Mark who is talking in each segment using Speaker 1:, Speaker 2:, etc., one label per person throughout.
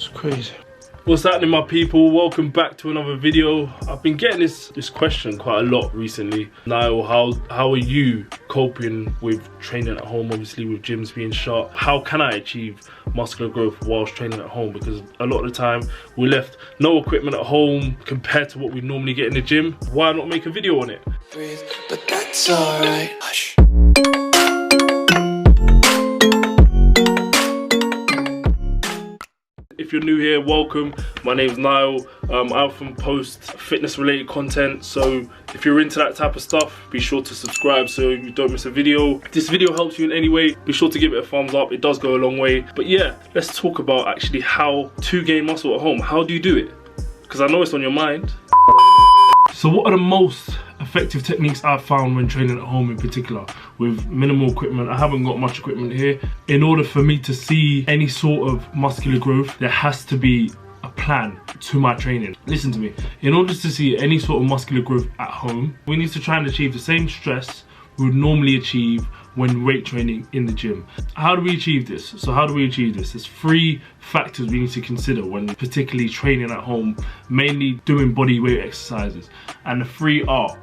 Speaker 1: It's crazy.
Speaker 2: What's happening, my people? Welcome back to another video. I've been getting this question quite a lot recently. Nyle, how are you coping with training at home, obviously with gyms being shut? How can I achieve muscular growth whilst training at home? Because a lot of the time we're left no equipment at home compared to what we normally get in the gym. Why not make a video on it?
Speaker 1: Breathe, but that's alright. Hush.
Speaker 2: If you're new here, welcome. My name's Nyle. I often post fitness related content, so if you're into that type of stuff, be sure to subscribe so you don't miss a video. If this video helps you in any way, be sure to give it a thumbs up. It does go a long way. But yeah, let's talk about actually how to gain muscle at home. How do you do it? Because I know it's on your mind. So what are the most effective techniques I've found when training at home, in particular with minimal equipment? I haven't got much equipment here. In order for me to see any sort of muscular growth, there has to be a plan to my training. Listen to me. In order to see any sort of muscular growth at home, we need to try and achieve the same stress we would normally achieve when weight training in the gym. How do we achieve this? So how do we achieve this? There's three factors we need to consider when particularly training at home, mainly doing body weight exercises. And the three are: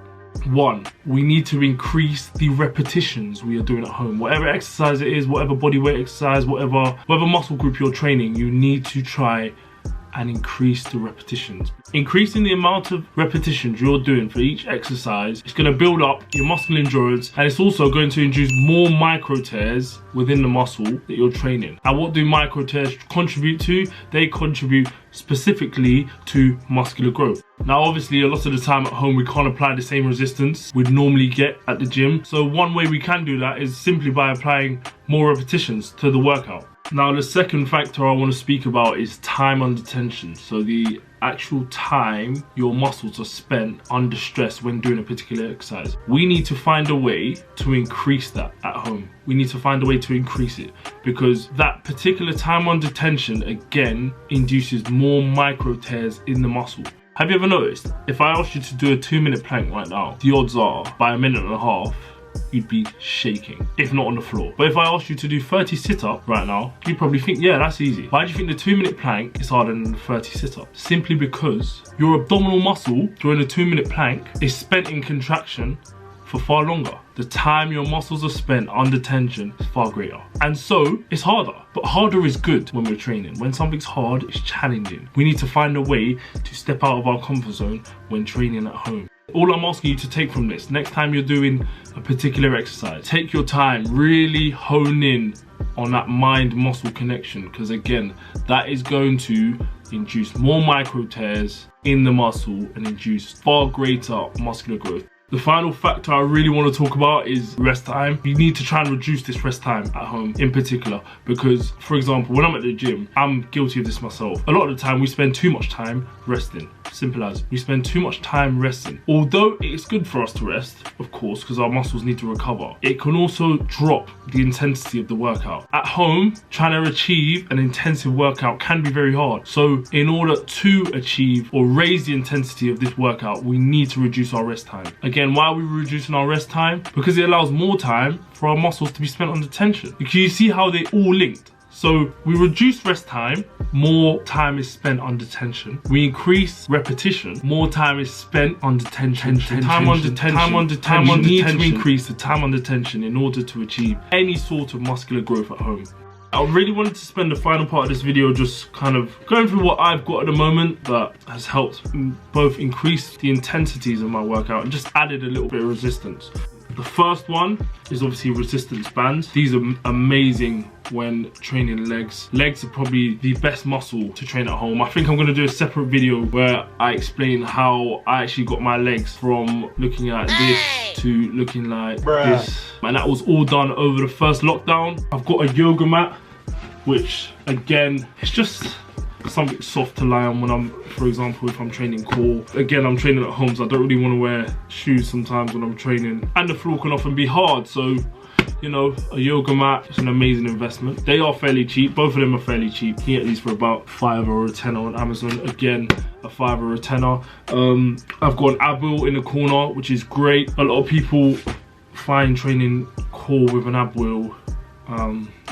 Speaker 2: one, we need to increase the repetitions we are doing at home. Whatever exercise it is, whatever body weight exercise, whatever muscle group you're training, you need to try and increase the repetitions. Increasing the amount of repetitions you're doing for each exercise is going to build up your muscle endurance, and it's also going to induce more micro tears within the muscle that you're training. And what do micro tears contribute to? They contribute specifically to muscular growth. Now obviously a lot of the time at home we can't apply the same resistance we'd normally get at the gym. So one way we can do that is simply by applying more repetitions to the workout. Now the second factor I want to speak about is time under tension. So the actual time your muscles are spent under stress when doing a particular exercise. We need to find a way to increase that at home. We need to find a way to increase it, because that particular time under tension again induces more micro tears in the muscle. Have you ever noticed, if I asked you to do a 2-minute plank right now, the odds are by a minute and a half you'd be shaking, if not on the floor. But if I asked you to do 30 sit-ups right now, you'd probably think, yeah, that's easy. Why do you think the 2-minute plank is harder than the 30 sit-ups? Simply because your abdominal muscle during a 2-minute plank is spent in contraction for far longer. The time your muscles are spent under tension is far greater. And so it's harder, but harder is good when we're training. When something's hard, it's challenging. We need to find a way to step out of our comfort zone when training at home. All I'm asking you to take from this, next time you're doing a particular exercise, take your time, really hone in on that mind-muscle connection, because again, that is going to induce more micro tears in the muscle and induce far greater muscular growth. The final factor I really want to talk about is rest time. You need to try and reduce this rest time at home in particular, because for example, when I'm at the gym, I'm guilty of this myself. A lot of the time we spend too much time resting. Simple as, we spend too much time resting. Although it's good for us to rest, of course, because our muscles need to recover, it can also drop the intensity of the workout. At home, trying to achieve an intensive workout can be very hard. So in order to achieve or raise the intensity of this workout, we need to reduce our rest time. Again, why are we reducing our rest time? Because it allows more time for our muscles to be spent under tension. Because you see how they all linked. So we reduce rest time, more time is spent under tension. We increase repetition, more time is spent under tension. Time under tension. You need to increase the time under tension in order to achieve any sort of muscular growth at home. I really wanted to spend the final part of this video just kind of going through what I've got at the moment that has helped both increase the intensities of my workout and just added a little bit of resistance. The first one is obviously resistance bands. These are amazing when training legs. Legs are probably the best muscle to train at home. I think I'm gonna do a separate video where I explain how I actually got my legs from looking like this to looking like this. And that was all done over the first lockdown. I've got a yoga mat, which again, it's just something soft to lie on when I'm, for example, if I'm training core. Again, I'm training at home, so I don't really want to wear shoes sometimes when I'm training. And the floor can often be hard, so, you know, a yoga mat is an amazing investment. They are fairly cheap, both of them are fairly cheap. You can get these for about £5 or a tenner on Amazon. Again, a £5 or a tenner. I've got an ab wheel in the corner, which is great. A lot of people find training core with an ab wheel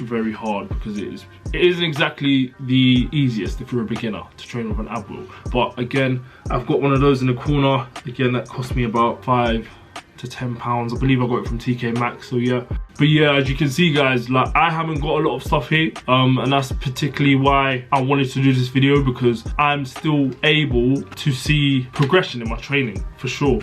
Speaker 2: very hard, because it isn't exactly the easiest if you're a beginner to train with an ab wheel. But again, I've got one of those in the corner. Again, that cost me about £5 to £10. I believe I got it from TK Maxx, so yeah. But yeah, as you can see guys, like, I haven't got a lot of stuff here, and that's particularly why I wanted to do this video, because I'm still able to see progression in my training, for sure.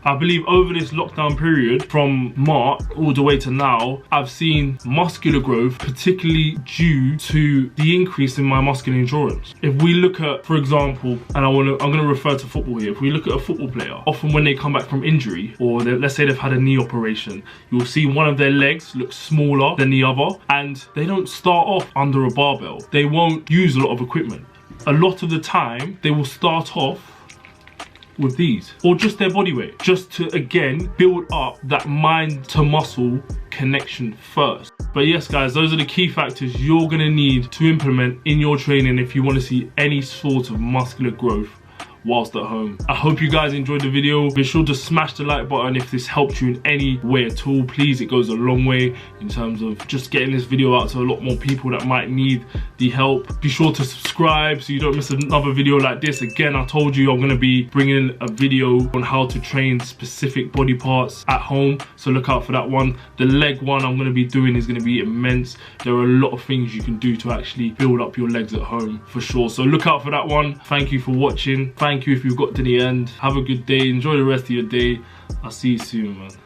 Speaker 2: I believe over this lockdown period from March all the way to now, I've seen muscular growth, particularly due to the increase in my muscular endurance. If we look at, for example, and I'm going to refer to football here, if we look at a football player, often when they come back from injury, or let's say they've had a knee operation, you'll see one of their legs look smaller than the other, and they don't start off under a barbell. They won't use a lot of equipment. A lot of the time, they will start off with these, or just their body weight, just to again build up that mind to muscle connection first. But yes guys, those are the key factors you're gonna need to implement in your training if you want to see any sort of muscular growth whilst at home. I hope you guys enjoyed the video. Be sure to smash the like button if this helped you in any way at all. Please, it goes a long way in terms of just getting this video out to a lot more people that might need the help. Be sure to subscribe so you don't miss another video like this. Again, I told you I'm going to be bringing a video on how to train specific body parts at home, so look out for that one. The leg one I'm going to be doing is going to be immense. There are a lot of things you can do to actually build up your legs at home, for sure. So look out for that one. Thank you for watching. Thank you if you've got to the end. Have a good day. Enjoy the rest of your day. I'll see you soon, man.